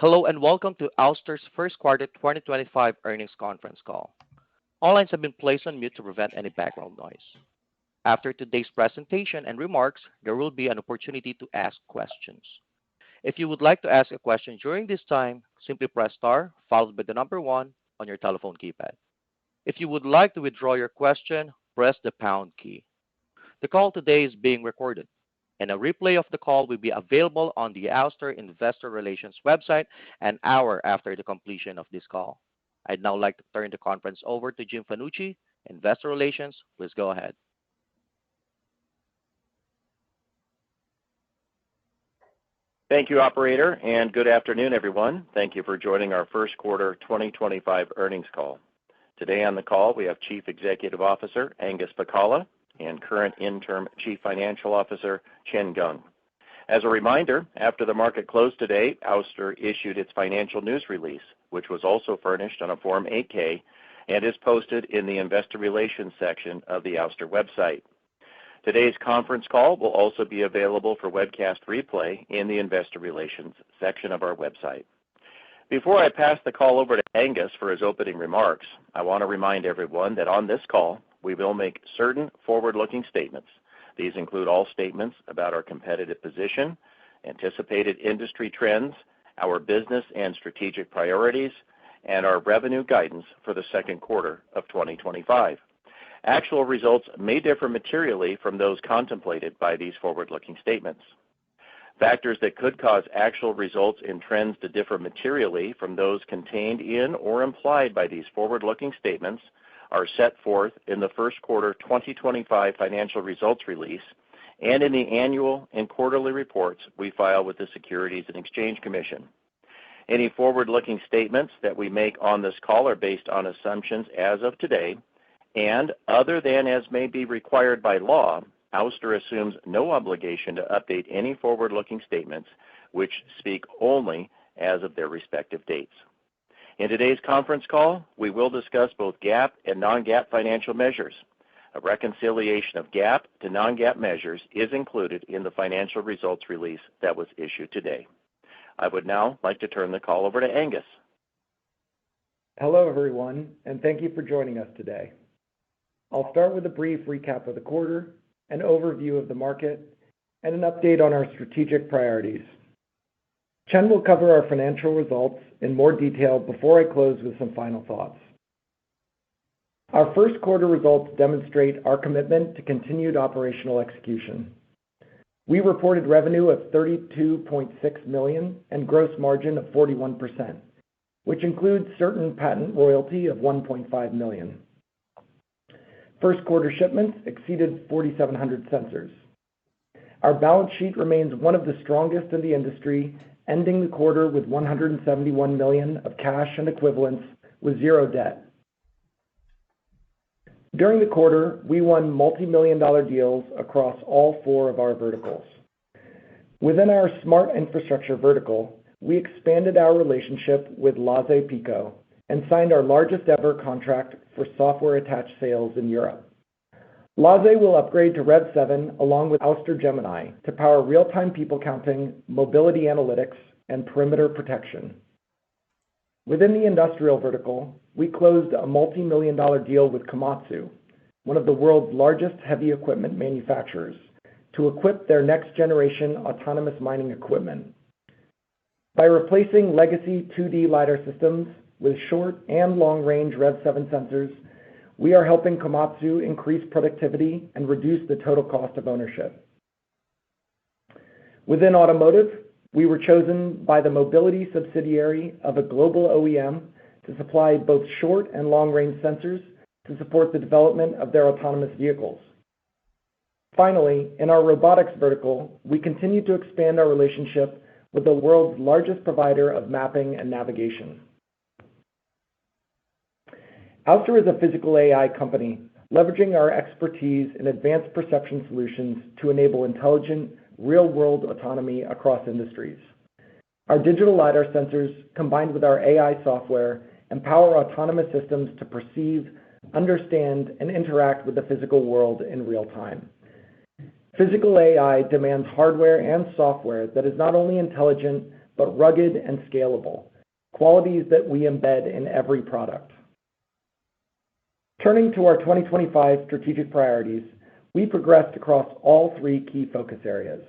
Hello and welcome to Ouster's first quarter 2025 earnings conference call. All lines have been placed on mute to prevent any background noise. After today's presentation and remarks, there will be an opportunity to ask questions. If you would like to ask a question during this time, simply press star followed by the number one on your telephone keypad. If you would like to withdraw your question, press the pound key. The call today is being recorded, and a replay of the call will be available on the Ouster Investor Relations website an hour after the completion of this call. I'd now like to turn the conference over to Jim Fanucci, Investor Relations. Please go ahead. Thank you, Operator, and good afternoon, everyone. Thank you for joining our first quarter 2025 earnings call. Today on the call, we have Chief Executive Officer Angus Pacala and current Interim Chief Financial Officer Chen Geng. As a reminder, after the market closed today, Ouster issued its financial news release, which was also furnished on a Form 8-K and is posted in the Investor Relations section of the Ouster website. Today's conference call will also be available for webcast replay in the Investor Relations section of our website. Before I pass the call over to Angus for his opening remarks, I want to remind everyone that on this call, we will make certain forward-looking statements. These include all statements about our competitive position, anticipated industry trends, our business and strategic priorities, and our revenue guidance for the second quarter of 2025. Actual results may differ materially from those contemplated by these forward-looking statements. Factors that could cause actual results and trends to differ materially from those contained in or implied by these forward-looking statements are set forth in the first quarter 2025 financial results release and in the annual and quarterly reports we file with the Securities and Exchange Commission. Any forward-looking statements that we make on this call are based on assumptions as of today, and other than as may be required by law, Ouster assumes no obligation to update any forward-looking statements which speak only as of their respective dates. In today's conference call, we will discuss both GAAP and non-GAAP financial measures. A reconciliation of GAAP to non-GAAP measures is included in the financial results release that was issued today. I would now like to turn the call over to Angus. Hello, everyone, and thank you for joining us today. I'll start with a brief recap of the quarter, an overview of the market, and an update on our strategic priorities. Chen will cover our financial results in more detail before I close with some final thoughts. Our first quarter results demonstrate our commitment to continued operational execution. We reported revenue of $32.6 million and gross margin of 41%, which includes certain patent royalty of $1.5 million. First quarter shipments exceeded 4,700 sensors. Our balance sheet remains one of the strongest in the industry, ending the quarter with $171 million of cash and equivalents with zero debt. During the quarter, we won multi-million-dollar deals across all four of our verticals. Within our smart infrastructure vertical, we expanded our relationship with Laze Pico and signed our largest ever contract for software-attached sales in Europe. Laze will upgrade to Rev 7 along with Ouster Gemini to power real-time people counting, mobility analytics, and perimeter protection. Within the industrial vertical, we closed a multi-million-dollar deal with Komatsu, one of the world's largest heavy equipment manufacturers, to equip their next-generation autonomous mining equipment. By replacing legacy 2D LiDAR systems with short and long-range Rev 7 sensors, we are helping Komatsu increase productivity and reduce the total cost of ownership. Within automotive, we were chosen by the mobility subsidiary of a global OEM to supply both short and long-range sensors to support the development of their autonomous vehicles. Finally, in our robotics vertical, we continue to expand our relationship with the world's largest provider of mapping and navigation. Ouster is a physical AI company, leveraging our expertise in advanced perception solutions to enable intelligent, real-world autonomy across industries. Our digital LiDAR sensors, combined with our AI software, empower autonomous systems to perceive, understand, and interact with the physical world in real time. Physical AI demands hardware and software that is not only intelligent, but rugged and scalable, qualities that we embed in every product. Turning to our 2025 strategic priorities, we progressed across all three key focus areas.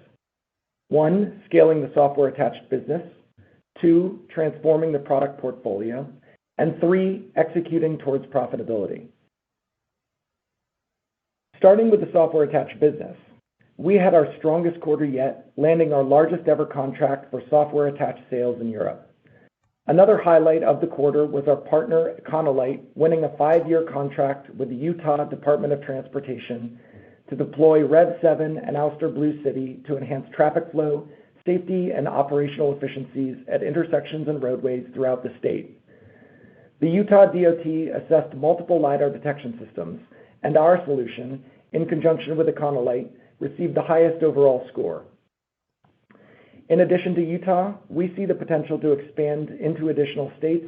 1, scaling the software-attached business. 2, transforming the product portfolio. And 3, executing towards profitability. Starting with the software-attached business, we had our strongest quarter yet, landing our largest ever contract for software-attached sales in Europe. Another highlight of the quarter was our partner, Econolite, winning a 5-year contract with the Utah Department of Transportation to deploy Rev7 and Ouster Blue City to enhance traffic flow, safety, and operational efficiencies at intersections and roadways throughout the state. The Utah DOT assessed multiple LiDAR detection systems, and our solution, in conjunction with Econolite, received the highest overall score. In addition to Utah, we see the potential to expand into additional states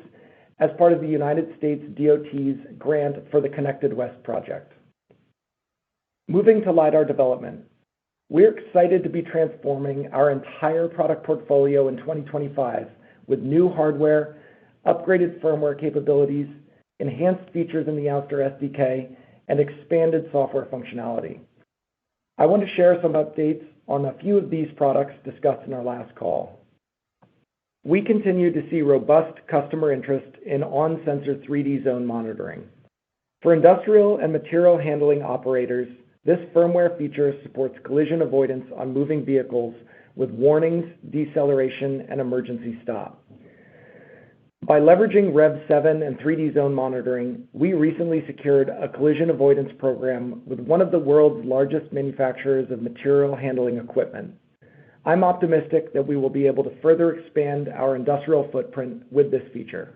as part of the United States DOT's grant for the Connected West project. Moving to LiDAR development, we're excited to be transforming our entire product portfolio in 2025 with new hardware, upgraded firmware capabilities, enhanced features in the Ouster SDK, and expanded software functionality. I want to share some updates on a few of these products discussed in our last call. We continue to see robust customer interest in on-sensor 3D zone monitoring. For industrial and material handling operators, this firmware feature supports collision avoidance on moving vehicles with warnings, deceleration, and emergency stop. By leveraging Rev7 and 3D zone monitoring, we recently secured a collision avoidance program with one of the world's largest manufacturers of material handling equipment. I'm optimistic that we will be able to further expand our industrial footprint with this feature.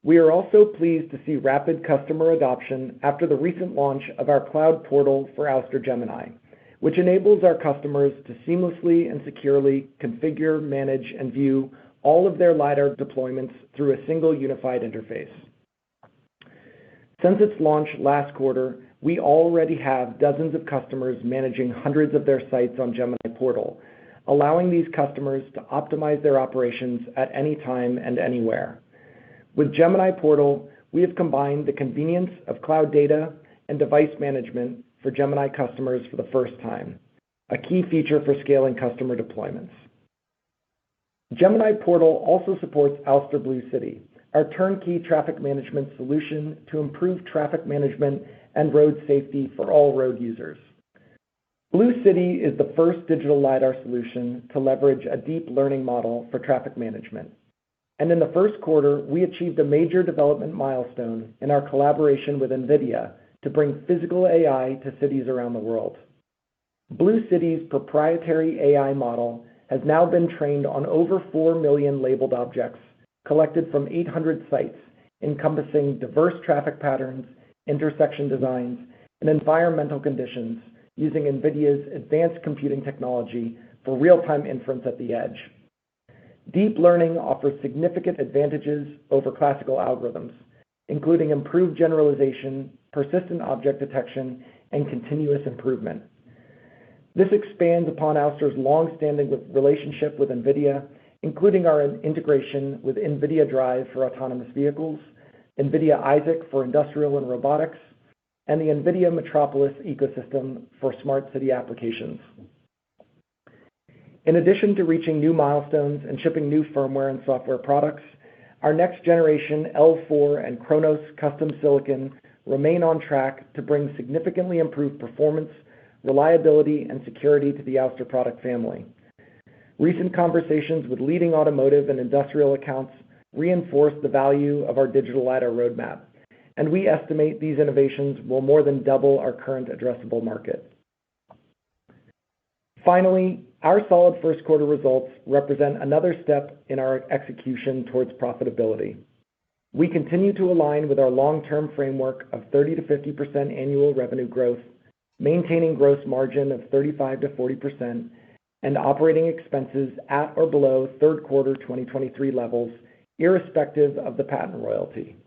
We are also pleased to see rapid customer adoption after the recent launch of our cloud portal for Ouster Gemini, which enables our customers to seamlessly and securely configure, manage, and view all of their LiDAR deployments through a single unified interface. Since its launch last quarter, we already have dozens of customers managing hundreds of their sites on Gemini Portal, allowing these customers to optimize their operations at any time and anywhere. With Gemini Portal, we have combined the convenience of cloud data and device management for Gemini customers for the first time, a key feature for scaling customer deployments. Gemini Portal also supports Ouster Blue City, our turnkey traffic management solution to improve traffic management and road safety for all road users. Blue City is the first digital LiDAR solution to leverage a deep learning model for traffic management. And in the first quarter, we achieved a major development milestone in our collaboration with NVIDIA to bring physical AI to cities around the world. Blue City's proprietary AI model has now been trained on over 4 million labeled objects collected from 800 sites, encompassing diverse traffic patterns, intersection designs, and environmental conditions using NVIDIA's advanced computing technology for real-time inference at the edge. Deep learning offers significant advantages over classical algorithms, including improved generalization, persistent object detection, and continuous improvement. This expands upon Ouster's long-standing relationship with NVIDIA, including our integration with NVIDIA Drive for autonomous vehicles, NVIDIA Isaac for industrial and robotics, and the NVIDIA Metropolis ecosystem for smart city applications. In addition to reaching new milestones and shipping new firmware and software products, our next-generation L4 and Chronos custom silicon remain on track to bring significantly improved performance, reliability, and security to the Ouster product family. Recent conversations with leading automotive and industrial accounts reinforce the value of our digital LiDAR roadmap, and we estimate these innovations will more than double our current addressable market. Finally, our solid first quarter results represent another step in our execution towards profitability. We continue to align with our long-term framework of 30 to 50% annual revenue growth, maintaining gross margin of 35 to 40%, and operating expenses at or below third quarter 2023 levels, irrespective of the patent royalty.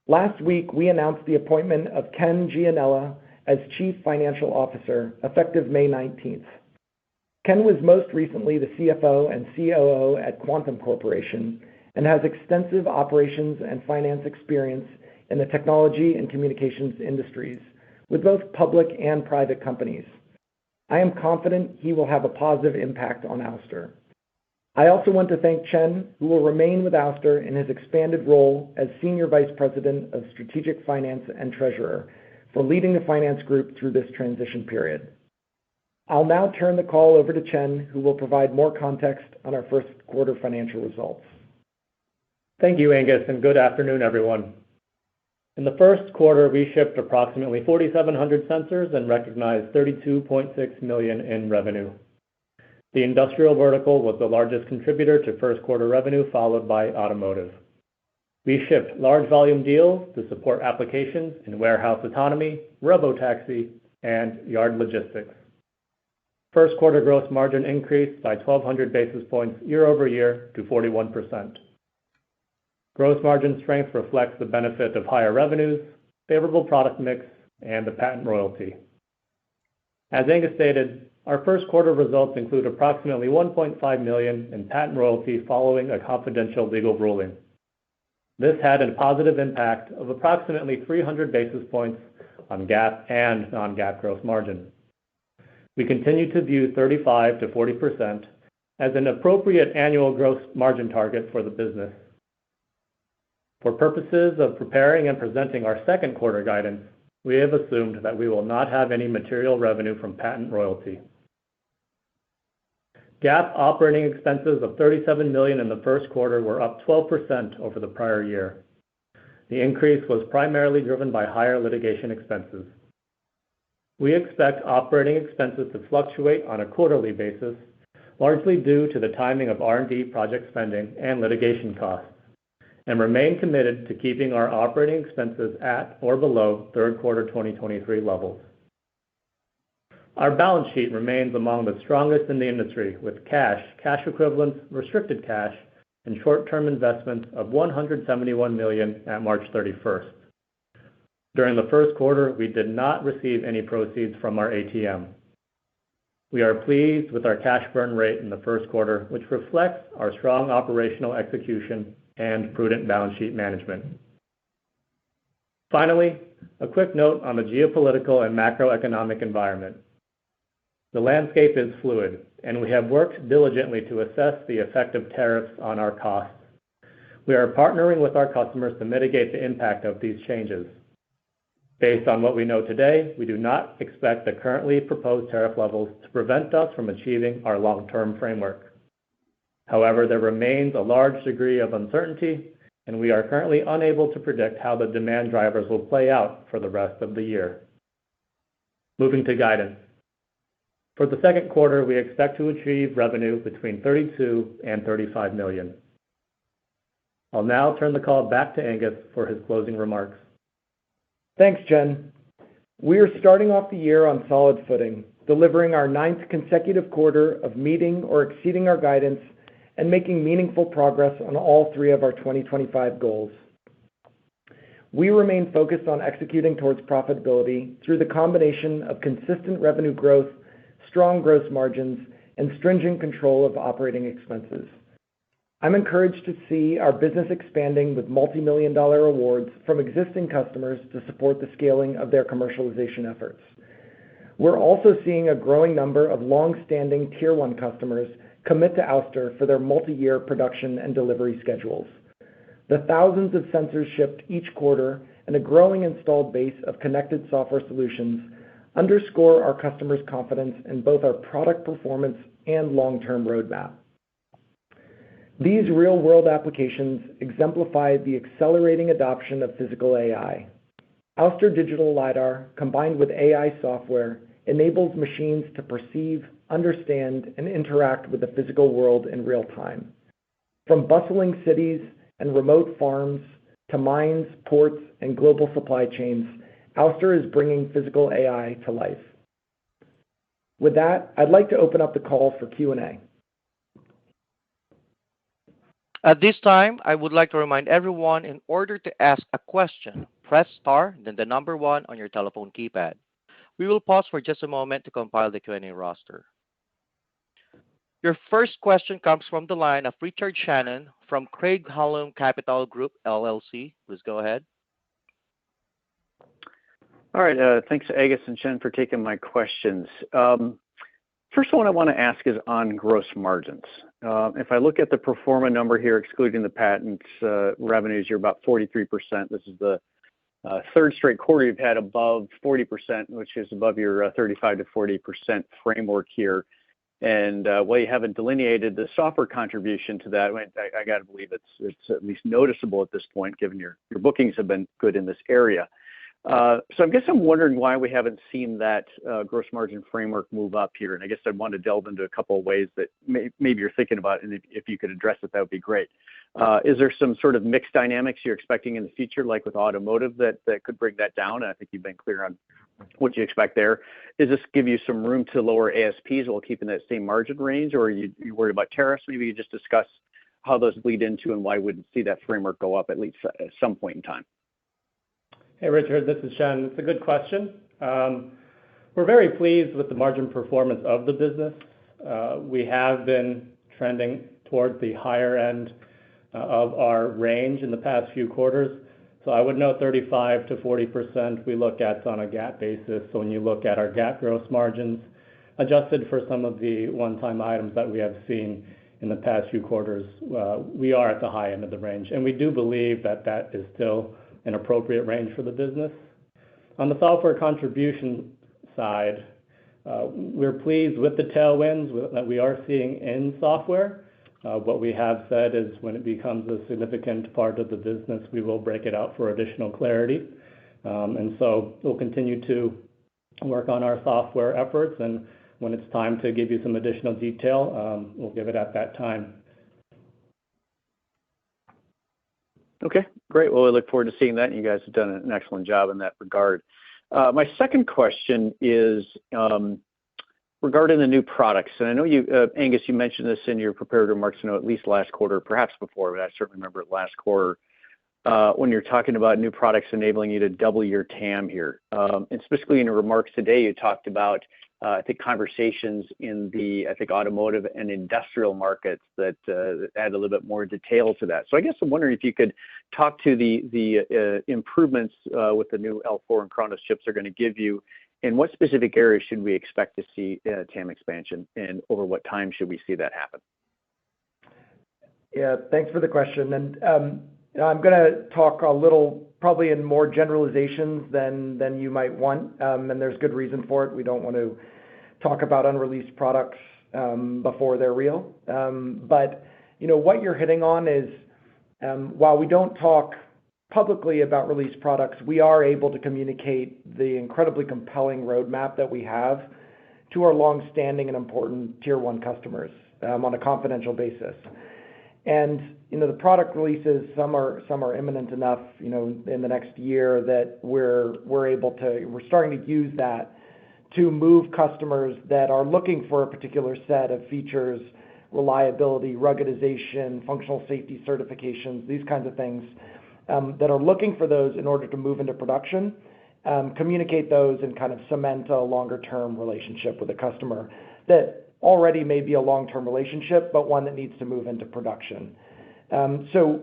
Last week, we announced the appointment of Ken Gianella as Chief Financial Officer, effective May 19th. Ken was most recently the CFO and COO at Quantum Corporation and has extensive operations and finance experience in the technology and communications industries with both public and private companies. I am confident he will have a positive impact on Ouster. I also want to thank Chen, who will remain with Ouster in his expanded role as Senior Vice President of Strategic Finance and Treasurer, for leading the finance group through this transition period. I'll now turn the call over to Chen, who will provide more context on our first quarter financial results. Thank you, Angus, and good afternoon, everyone. In the first quarter, we shipped approximately 4,700 sensors and recognized $32.6 million in revenue. The industrial vertical was the largest contributor to first quarter revenue, followed by automotive. We shipped large volume deals to support applications in warehouse autonomy, robotaxi, and yard logistics. First quarter gross margin increased by 1,200 basis points year-over-year to 41%. Gross margin strength reflects the benefit of higher revenues, favorable product mix, and the patent royalty. As Angus stated, our first quarter results include approximately $1.5 million in patent royalty following a confidential legal ruling. This had a positive impact of approximately 300 basis points on GAAP and non-GAAP gross margin. We continue to view 35 to 40% as an appropriate annual gross margin target for the business. For purposes of preparing and presenting our second quarter guidance, we have assumed that we will not have any material revenue from patent royalty. GAAP operating expenses of $37 million in the first quarter were up 12% over the prior year. The increase was primarily driven by higher litigation expenses. We expect operating expenses to fluctuate on a quarterly basis, largely due to the timing of R&D project spending and litigation costs, and remain committed to keeping our operating expenses at or below third quarter 2023 levels. Our balance sheet remains among the strongest in the industry, with cash equivalents, restricted cash, and short-term investments of $171 million at March 31st. During the first quarter, we did not receive any proceeds from our ATM. We are pleased with our cash burn rate in the first quarter, which reflects our strong operational execution and prudent balance sheet management. Finally, a quick note on the geopolitical and macroeconomic environment. The landscape is fluid, and we have worked diligently to assess the effect of tariffs on our costs. We are partnering with our customers to mitigate the impact of these changes. Based on what we know today, we do not expect the currently proposed tariff levels to prevent us from achieving our long-term framework. However, there remains a large degree of uncertainty, and we are currently unable to predict how the demand drivers will play out for the rest of the year. Moving to guidance. For the second quarter, we expect to achieve revenue between $32 and $35 million. I'll now turn the call back to Angus for his closing remarks. Thanks, Chen. We are starting off the year on solid footing, delivering our 9th consecutive quarter of meeting or exceeding our guidance and making meaningful progress on all 3 of our 2025 goals. We remain focused on executing towards profitability through the combination of consistent revenue growth, strong gross margins, and stringent control of operating expenses. I'm encouraged to see our business expanding with multi-million-dollar awards from existing customers to support the scaling of their commercialization efforts. We're also seeing a growing number of long-standing Tier 1 customers commit to Ouster for their multi-year production and delivery schedules. The thousands of sensors shipped each quarter and a growing installed base of connected software solutions underscore our customers' confidence in both our product performance and long-term roadmap. These real-world applications exemplify the accelerating adoption of physical AI. Ouster digital LiDAR, combined with AI software, enables machines to perceive, understand, and interact with the physical world in real time. From bustling cities and remote farms to mines, ports, and global supply chains, Ouster is bringing physical AI to life. With that, I'd like to open up the call for Q&A. At this time, I would like to remind everyone, in order to ask a question, press star, then the number 1 on your telephone keypad. We will pause for just a moment to compile the Q&A roster. Your first question comes from the line of Richard Shannon from Craig-Hallum Capital Group, LLC. Please go ahead. All right. Thanks, Agus and Jen, for taking my questions. First one I want to ask is on gross margins. If I look at the pro forma number here, excluding the patents revenues, you're about 43%. This is the third straight quarter you've had above 40%, which is above your 35 to 40% framework here. And while you haven't delineated the software contribution to that, I got to believe it's at least noticeable at this point, given your bookings have been good in this area. So I guess I'm wondering why we haven't seen that gross margin framework move up here. And I guess I'd want to delve into a couple of ways that maybe you're thinking about, and if you could address it, that would be great. Is there some sort of mixed dynamics you're expecting in the future, like with automotive, that could bring that down? And I think you've been clear on what you expect there. Does this give you some room to lower ASPs while keeping that same margin range, or are you worried about tariffs? Maybe you just discuss how those bleed into and why we wouldn't see that framework go up at least at some point in time. Hey, Richard, this is Shen. It's a good question. We're very pleased with the margin performance of the business. We have been trending towards the higher end of our range in the past few quarters. So I would note 35 to 40% we look at on a GAAP basis. So when you look at our GAAP gross margins, adjusted for some of the one-time items that we have seen in the past few quarters, we are at the high end of the range. And we do believe that that is still an appropriate range for the business. On the software contribution side, we're pleased with the tailwinds that we are seeing in software. What we have said is when it becomes a significant part of the business, we will break it out for additional clarity. And so we'll continue to work on our software efforts. And when it's time to give you some additional detail, we'll give it at that time. Okay, great. Well, we look forward to seeing that. You guys have done an excellent job in that regard. My second question is regarding the new products. And I know you, Angus, you mentioned this in your prepared remarks, at least last quarter, perhaps before, but I certainly remember it last quarter, when you're talking about new products enabling you to double your TAM here. And specifically in your remarks today, you talked about, I think, conversations in the, automotive and industrial markets that add a little bit more detail to that. So I guess I'm wondering if you could talk to the improvements with the new L4 and Chronos chips are going to give you, and what specific areas should we expect to see TAM expansion, and over what time should we see that happen? Yeah, thanks for the question. And I'm going to talk a little probably in more generalizations than you might want, and there's good reason for it. We don't want to talk about unreleased products before they're real. But what you're hitting on is, while we don't talk publicly about released products, we are able to communicate the incredibly compelling roadmap that we have to our long-standing and important Tier 1 customers on a confidential basis. And the product releases, some are imminent enough, in the next year that we're starting to use that to move customers that are looking for a particular set of features, reliability, ruggedization, functional safety certifications, these kinds of things, that are looking for those in order to move into production, communicate those and kind of cement a longer-term relationship with a customer that already may be a long-term relationship, but one that needs to move into production. So,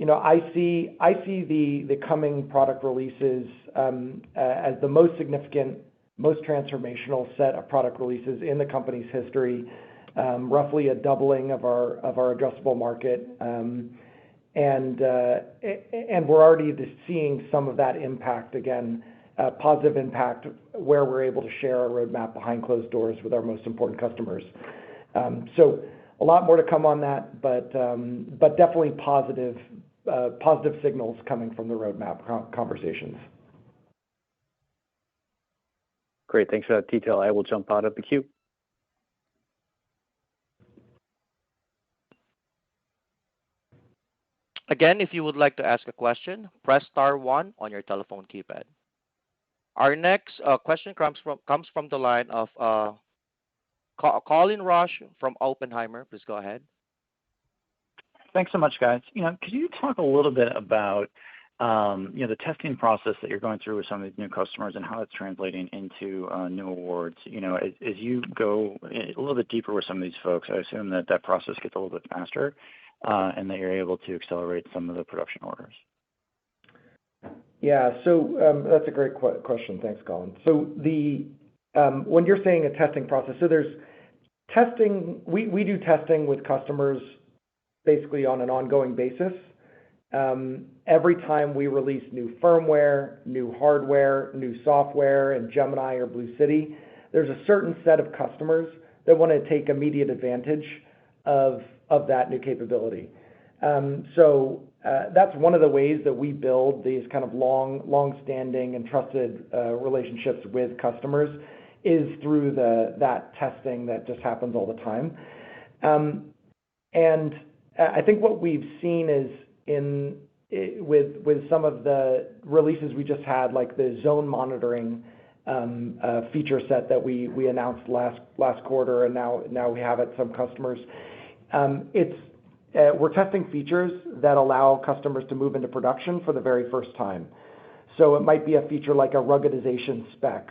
I see the coming product releases as the most significant, most transformational set of product releases in the company's history, roughly a doubling of our addressable market, and we're already seeing some of that impact again. Positive impact where we're able to share our roadmap behind closed doors with our most important customers. So a lot more to come on that, but definitely positive signals coming from the roadmap conversations. Great, thanks for that detail. I will jump out of the queue. Again, if you would like to ask a question, press star 1 on your telephone keypad. Our next question comes from the line of Colin Rusch from Oppenheimer. Please go ahead. Thanks so much, guys. Could you talk a little bit about the testing process that you're going through with some of these new customers and how it's translating into new awards. As you go a little bit deeper with some of these folks, I assume that process gets a little bit faster, and that you're able to accelerate some of the production orders. Yeah, so that's a great question. Thanks, Colin. So when you're saying a testing process, so there's testing. We do testing with customers basically on an ongoing basis. Every time we release new firmware, new hardware, new software in Gemini or Blue City, there's a certain set of customers that want to take immediate advantage of that new capability. So that's one of the ways that we build these kind of long-standing and trusted relationships with customers is through that testing that just happens all the time. And I think what we've seen is with some of the releases we just had, like the zone monitoring feature set that we announced last quarter, and now we have at some customers. We're testing features that allow customers to move into production for the very first time. So it might be a feature like a ruggedization spec,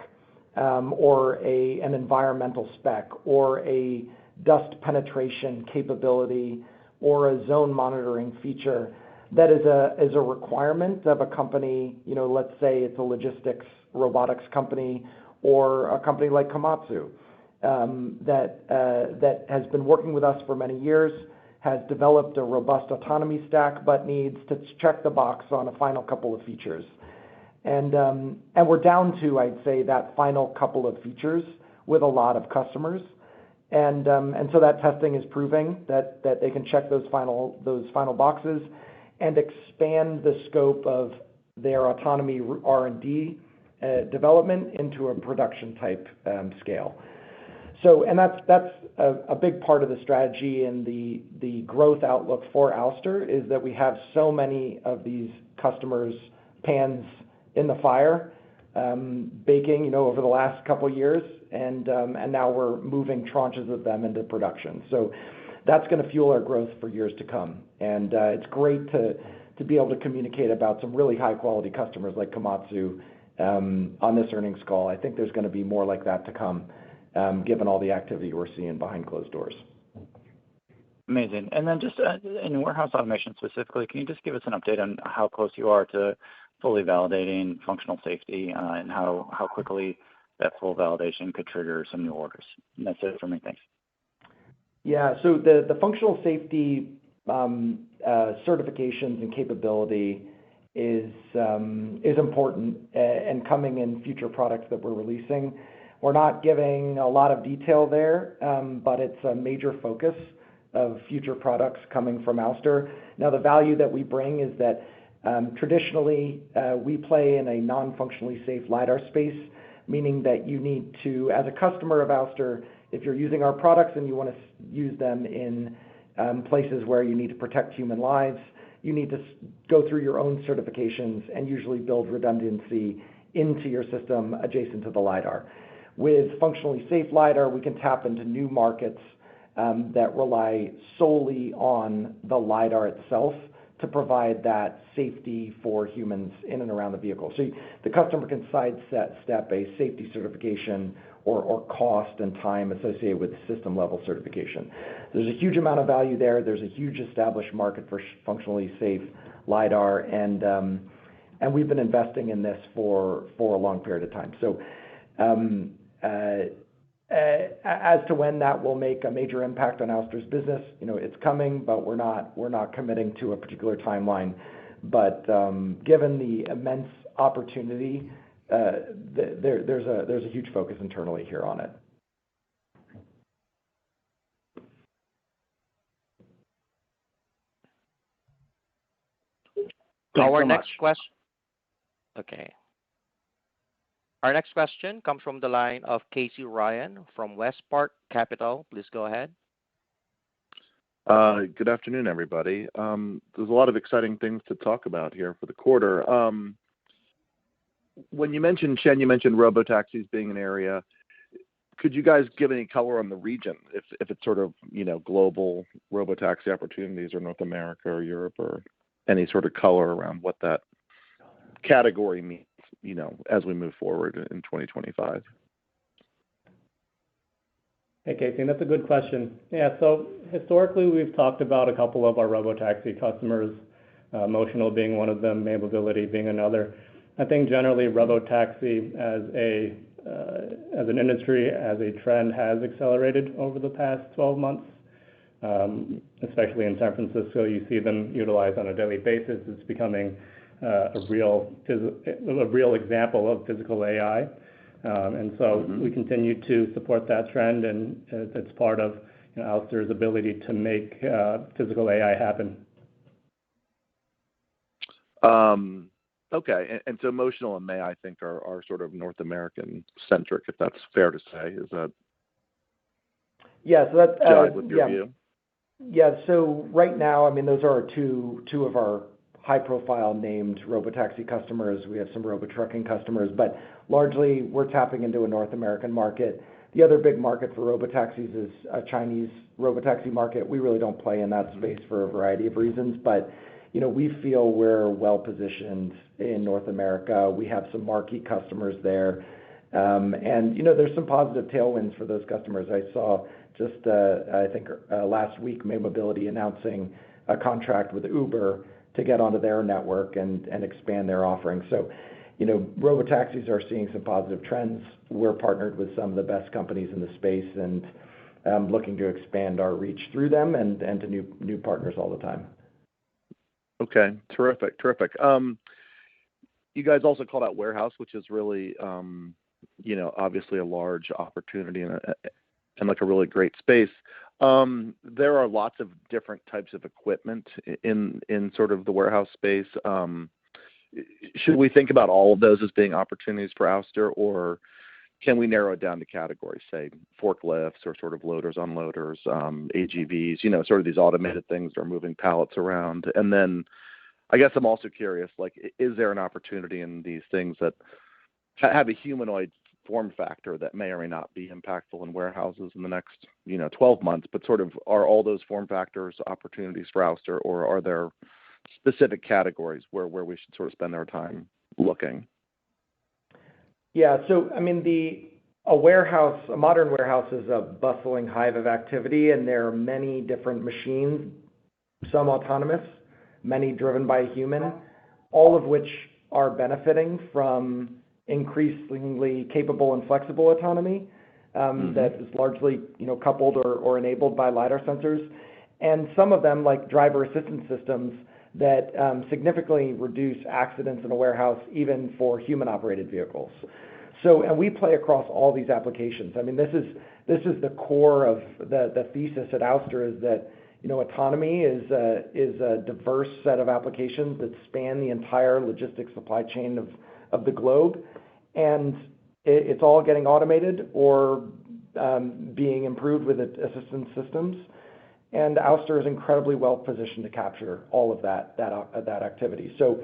or an environmental spec, or a dust penetration capability, or a zone monitoring feature that is a requirement of a company. Let's say it's a logistics robotics company or a company like Komatsu that has been working with us for many years, has developed a robust autonomy stack, but needs to check the box on a final couple of features. And we're down to, I'd say, that final couple of features with a lot of customers. And so that testing is proving that they can check those final boxes and expand the scope of their autonomy R&D development into a production type scale. So, and that's a big part of the strategy and the growth outlook for Ouster is that we have so many of these customers' pans in the fire, baking, over the last couple of years, and now we're moving tranches of them into production. So that's going to fuel our growth for years to come. And it's great to be able to communicate about some really high quality customers like Komatsu on this earnings call. I think there's going to be more like that to come, given all the activity we're seeing behind closed doors. Amazing. And then just in warehouse automation specifically, can you just give us an update on how close you are to fully validating functional safety and how quickly that full validation could trigger some new orders? And that's it for me. Thanks. Yeah, so the functional safety certifications and capability is important and coming in future products that we're releasing. We're not giving a lot of detail there, but it's a major focus of future products coming from Ouster. Now, the value that we bring is that traditionally we play in a non-functionally safe LiDAR space, meaning that you need to, as a customer of Ouster, if you're using our products and you want to use them in places where you need to protect human lives, you need to go through your own certifications and usually build redundancy into your system adjacent to the LiDAR. With functionally safe LiDAR, we can tap into new markets that rely solely on the LiDAR itself to provide that safety for humans in and around the vehicle. So the customer can sidestep a safety certification or cost and time associated with system level certification. There's a huge amount of value there. There's a huge established market for functionally safe LiDAR, and we've been investing in this for a long period of time. So as to when that will make a major impact on Ouster's business, it's coming, but we're not committing to a particular timeline. But given the immense opportunity, there's a huge focus internally here on it. Our next question. Okay. Our next question comes from the line of Casey Ryan from Westpark Capital. Please go ahead. Good afternoon, everybody. There's a lot of exciting things to talk about here for the quarter. When you mentioned, Shen, you mentioned robotaxis being an area. Could you guys give any color on the region, if it's sort of, global robotaxi opportunities or North America or Europe or any sort of color around what that category means, as we move forward in 2025? Hey, Casey, that's a good question. Yeah, so historically, we've talked about a couple of our robotaxi customers, Motional being one of them, May Mobility being another. I think generally robotaxi as an industry, as a trend, has accelerated over the past 12 months, especially in San Francisco. You see them utilized on a daily basis. It's becoming a real example of physical AI. And so we continue to support that trend, and it's part of Ouster's ability to make physical AI happen. Okay, and so Emotional and May, I think, are sort of North American centric, if that's fair to say. Is that? Yeah, so that's jive with your view? Yeah, so right now, I mean, those are two of our high-profile named robotaxi customers. We have some robo-trucking customers, but largely we're tapping into a North American market. The other big market for robotaxis is a Chinese robotaxi market. We really don't play in that space for a variety of reasons, but we feel we're well positioned in North America. We have some marquee customers there, and there's some positive tailwinds for those customers. I saw just I think last week May Mobility announcing a contract with Uber to get onto their network and expand their offering. So, robotaxis are seeing some positive trends. We're partnered with some of the best companies in the space and looking to expand our reach through them and to new partners all the time. Okay, terrific. You guys also called out warehouse, which is really, obviously a large opportunity and like a really great space. There are lots of different types of equipment in sort of the warehouse space. Should we think about all of those as being opportunities for Ouster, or can we narrow it down to categories, say forklifts or sort of loaders, unloaders, AGVs, sort of these automated things that are moving pallets around? And then I guess I'm also curious, like, is there an opportunity in these things that have a humanoid form factor that may or may not be impactful in warehouses in the next, 12 months, but sort of are all those form factors opportunities for Ouster, or are there specific categories where we should sort of spend our time looking? Yeah, so I mean, a modern warehouse is a bustling hive of activity, and there are many different machines, some autonomous, many driven by a human, all of which are benefiting from increasingly capable and flexible autonomy that is largely, coupled or enabled by LiDAR sensors, and some of them, like driver assistance systems, that significantly reduce accidents in a warehouse, even for human-operated vehicles. So, and we play across all these applications. I mean, this is the core of the thesis at Ouster, is that autonomy is a diverse set of applications that span the entire logistics supply chain of the globe, and it's all getting automated or being improved with assistance systems. And Ouster is incredibly well positioned to capture all of that activity. So,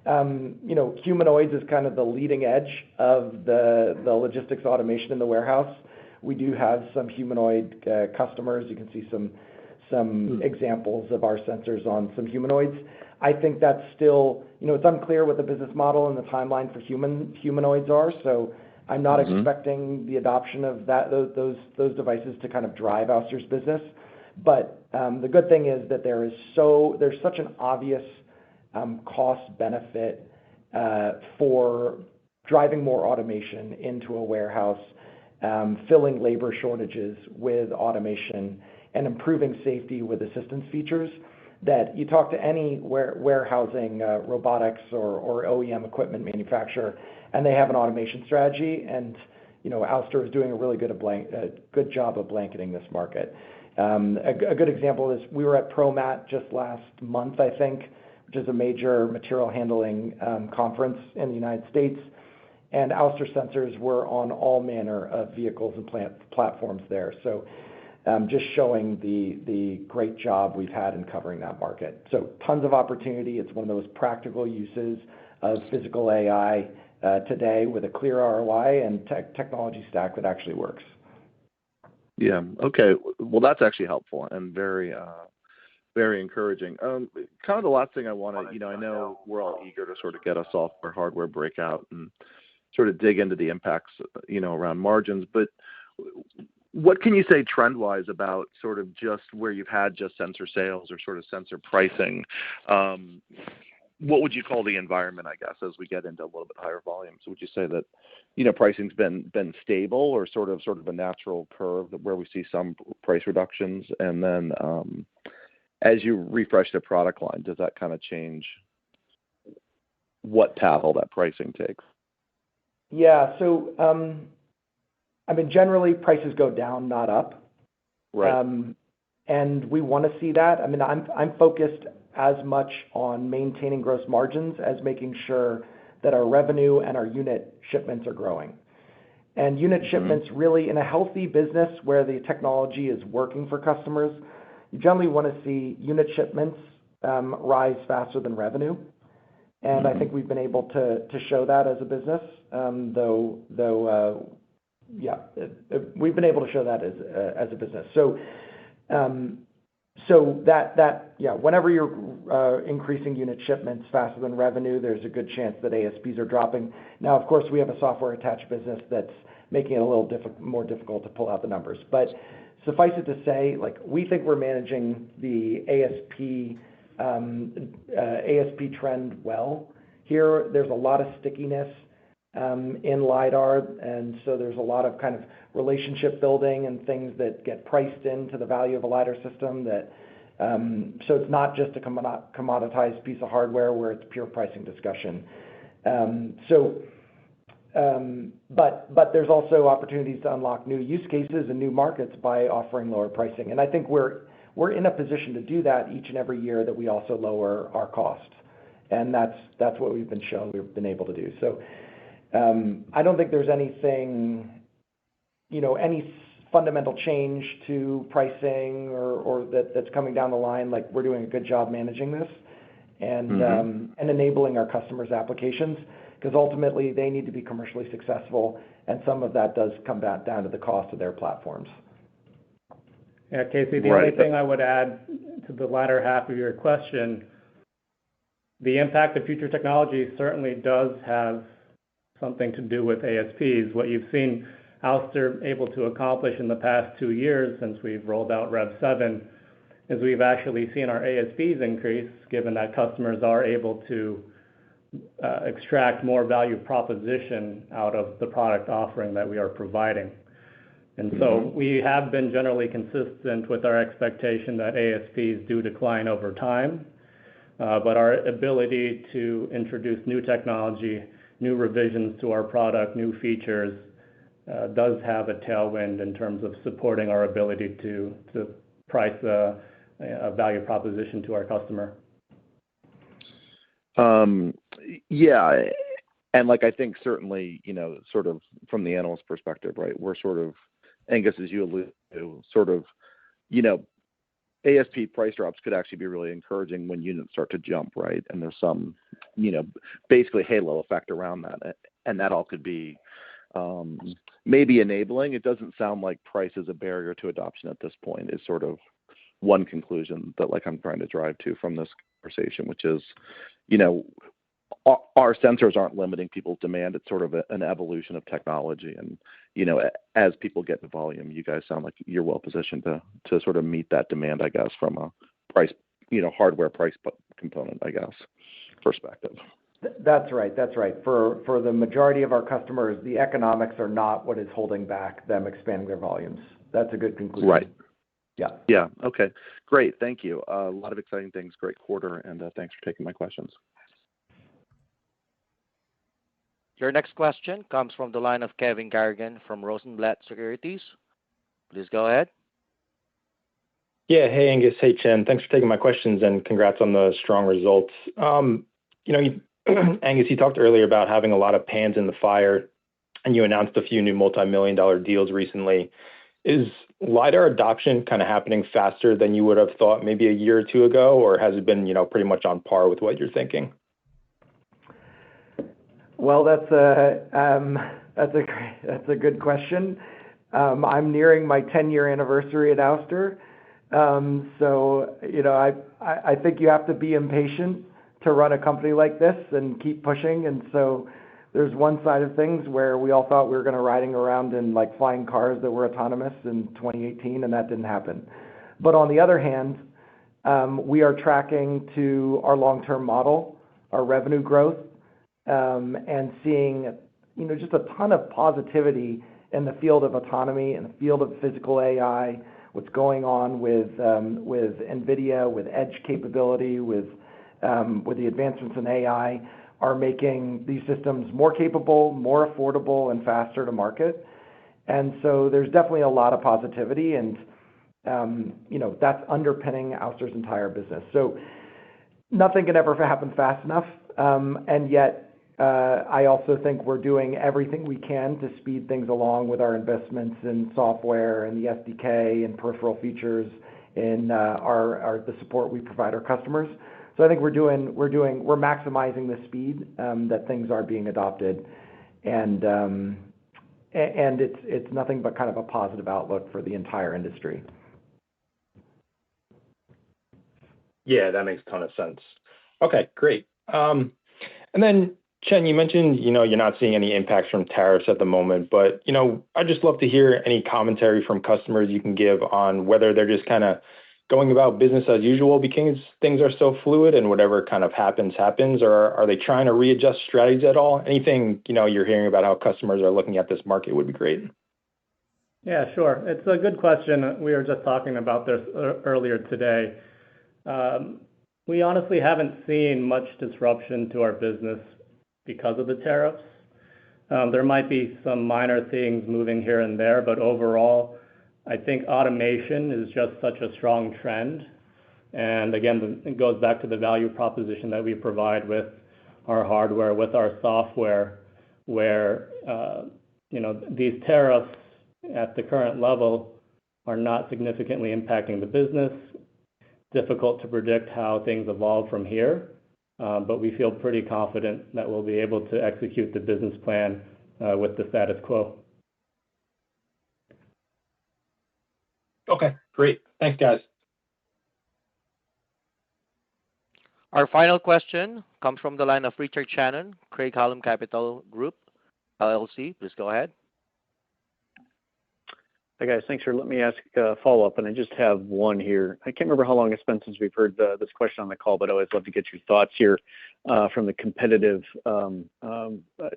humanoids is kind of the leading edge of the logistics automation in the warehouse. We do have some humanoid customers. You can see some examples of our sensors on some humanoids. I think that's still, it's unclear what the business model and the timeline for humanoids are. So I'm not expecting the adoption of those devices to kind of drive Ouster's business. But the good thing is that there's such an obvious cost benefit for driving more automation into a warehouse, filling labor shortages with automation, and improving safety with assistance features, that you talk to any warehousing robotics or OEM equipment manufacturer, and they have an automation strategy, and Ouster is doing a really good job of blanketing this market. A good example is we were at ProMat just last month, I think, which is a major material handling conference in the United States, and Ouster sensors were on all manner of vehicles and platforms there. So just showing the great job we've had in covering that market. So tons of opportunity. It's one of those practical uses of physical AI today with a clear ROI and technology stack that actually works. Yeah. Okay. Well, that's actually helpful and very, Very encouraging. Kind of the last thing I want to, I know we're all eager to sort of get a software hardware breakout and sort of dig into the impacts, around margins. But what can you say trend-wise about sort of just where you've had just sensor sales or sort of sensor pricing? What would you call the environment, I guess, as we get into a little bit higher volumes? Would you say that, pricing's been stable or sort of a natural curve where we see some price reductions? And then as you refresh the product line, does that kind of change what path all that pricing takes? Yeah. So, generally prices go down, not up. Right. And we want to see that. I'm focused as much on maintaining gross margins as making sure that our revenue and our unit shipments are growing. And unit shipments really, in a healthy business where the technology is working for customers, you generally want to see unit shipments rise faster than revenue. And I think we've been able to show that as a business, we've been able to show that as a business. So whenever you're increasing unit shipments faster than revenue, there's a good chance that ASPs are dropping. Now, of course, we have a software attached business that's making it a little more difficult to pull out the numbers. But suffice it to say, we think we're managing the ASP trend well. Here, there's a lot of stickiness in LiDAR, and so there's a lot of kind of relationship building and things that get priced into the value of a LiDAR system that, so it's not just a commoditized piece of hardware where it's pure pricing discussion. But there's also opportunities to unlock new use cases and new markets by offering lower pricing. And I think we're in a position to do that each and every year, that we also lower our costs. And that's what we've been able to do. So I don't think there's anything, any fundamental change to pricing or that's coming down the line. We're doing a good job managing this and enabling our customers' applications, because ultimately they need to be commercially successful, and some of that does come back down to the cost of their platforms. Yeah, Casey, the only thing I would add to the latter half of your question, the impact of future technology certainly does have something to do with ASPs. What you've seen Ouster able to accomplish in the past 2 years since we've rolled out Rev 7 is we've actually seen our ASPs increase, given that customers are able to extract more value proposition out of the product offering that we are providing. And so we have been generally consistent with our expectation that ASPs do decline over time, but our ability to introduce new technology, new revisions to our product, new features, does have a tailwind in terms of supporting our ability to price a value proposition to our customer. Yeah. And I think certainly, sort of from the analyst perspective, right, we're sort of, Angus, as you alluded to, sort of, ASP price drops could actually be really encouraging when units start to jump, right? And there's some, basically halo effect around that. And that all could be maybe enabling. It doesn't sound like price is a barrier to adoption at this point, is sort of one conclusion that I'm trying to drive to from this conversation, which is, our sensors aren't limiting people's demand. It's sort of an evolution of technology. And, as people get to volume, you guys sound like you're well positioned to sort of meet that demand, I guess, from a price, hardware price component, I guess, perspective. That's right. That's right. For the majority of our customers, the economics are not what is holding back them expanding their volumes. That's a good conclusion. Right. Yeah. Yeah. Okay. Great. Thank you. A lot of exciting things. Great quarter. And thanks for taking my questions. Your next question comes from the line of Kevin Garrigan from Rosenblatt Securities. Please go ahead. Yeah. Hey, Angus. Hey, Chen. Thanks for taking my questions, and congrats on the strong results. Angus, you talked earlier about having a lot of pans in the fire, and you announced a few new multi-million-dollar deals recently. Is LiDAR adoption kind of happening faster than you would have thought maybe a year or two ago, or has it been, pretty much on par with what you're thinking? Well, that's a good question. I'm nearing my 10-year anniversary at Ouster, So, I think you have to be impatient to run a company like this and keep pushing. And so there's one side of things where we all thought we were going to riding around in like flying cars that were autonomous in 2018, and that didn't happen. But on the other hand, we are tracking to our long-term model, our revenue growth, and seeing, just a ton of positivity in the field of autonomy, in the field of physical AI, what's going on with NVIDIA, with edge capability, with the advancements in AI, are making these systems more capable, more affordable, and faster to market. And so there's definitely a lot of positivity, and that's underpinning Ouster's entire business. So nothing can ever happen fast enough, and yet I also think we're doing everything we can to speed things along with our investments in software and the SDK and peripheral features in the support we provide our customers. So I think we're maximizing the speed that things are being adopted, and it's nothing but kind of a positive outlook for the entire industry. Yeah, that makes a ton of sense. Okay, great. And then, Chen, you mentioned, you're not seeing any impacts from tariffs at the moment, but, I'd just love to hear any commentary from customers you can give on whether they're just kind of going about business as usual because things are so fluid and whatever kind of happens, or are they trying to readjust strategies at all? Anything, you're hearing about how customers are looking at this market would be great. Yeah, sure. It's a good question. We were just talking about this earlier today. We honestly haven't seen much disruption to our business because of the tariffs. There might be some minor things moving here and there, but overall, I think automation is just such a strong trend. And again, it goes back to the value proposition that we provide with our hardware, with our software, where these tariffs at the current level are not significantly impacting the business. Difficult to predict how things evolve from here, but we feel pretty confident that we'll be able to execute the business plan with the status quo. Okay, great. Thanks, guys. Our final question comes from the line of Richard Shannon, Craig-Hallum Capital Group, LLC. Please go ahead. Hi, guys. Thanks for letting me ask a follow-up, and I just have one here. I can't remember how long it's been since we've heard this question on the call, but I always love to get your thoughts here from the competitive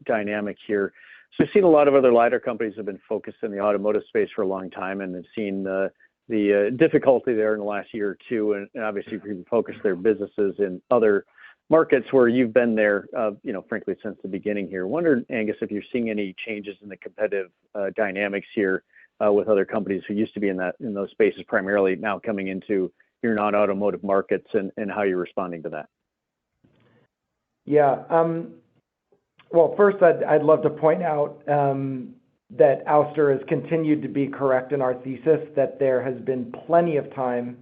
dynamic here. So we've seen a lot of other LiDAR companies have been focused in the automotive space for a long time and have seen the difficulty there in the last year or two, and obviously refocused their businesses in other markets where you've been there, frankly, since the beginning here. Wondered, Angus, if you're seeing any changes in the competitive dynamics here with other companies who used to be in those spaces primarily, now coming into your non-automotive markets, and how you're responding to that. Yeah. Well, first, I'd love to point out that Ouster has continued to be correct in our thesis that there has been plenty of time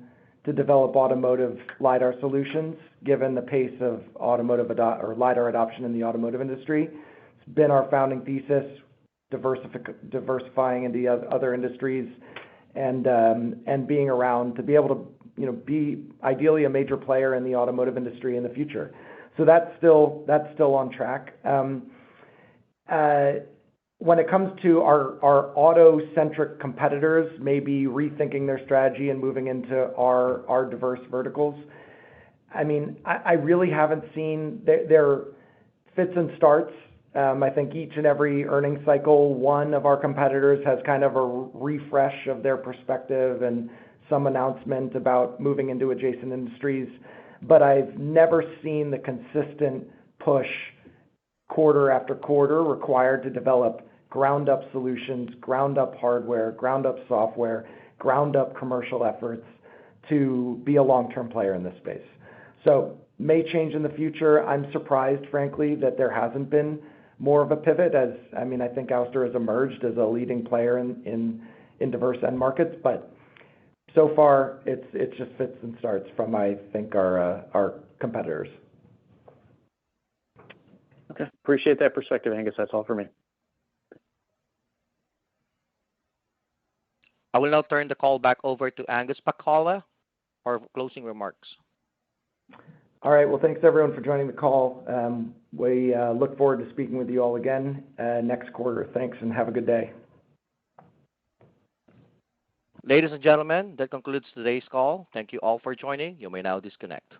to develop automotive LiDAR solutions, given the pace of LiDAR adoption in the automotive industry. It's been our founding thesis, diversifying into other industries, and being around to be able to be ideally a major player in the automotive industry in the future. So that's still on track. When it comes to our auto-centric competitors, maybe rethinking their strategy and moving into our diverse verticals, I mean, I really haven't seen their fits and starts. I think each and every earnings cycle, one of our competitors has kind of a refresh of their perspective and some announcement about moving into adjacent industries. But I've never seen the consistent push quarter after quarter required to develop ground-up solutions, ground-up hardware, ground-up software, ground-up commercial efforts to be a long-term player in this space. So may change in the future. I'm surprised, frankly, that there hasn't been more of a pivot. I think Ouster has emerged as a leading player in diverse end markets, but so far it's just fits and starts from, I think, our competitors. Okay, appreciate that perspective, Angus. That's all for me. I will now turn the call back over to Angus Pacala for closing remarks. All right. Well, thanks everyone for joining the call. We look forward to speaking with you all again next quarter. Thanks, and have a good day. Ladies and gentlemen, that concludes today's call. Thank you all for joining. You may now disconnect.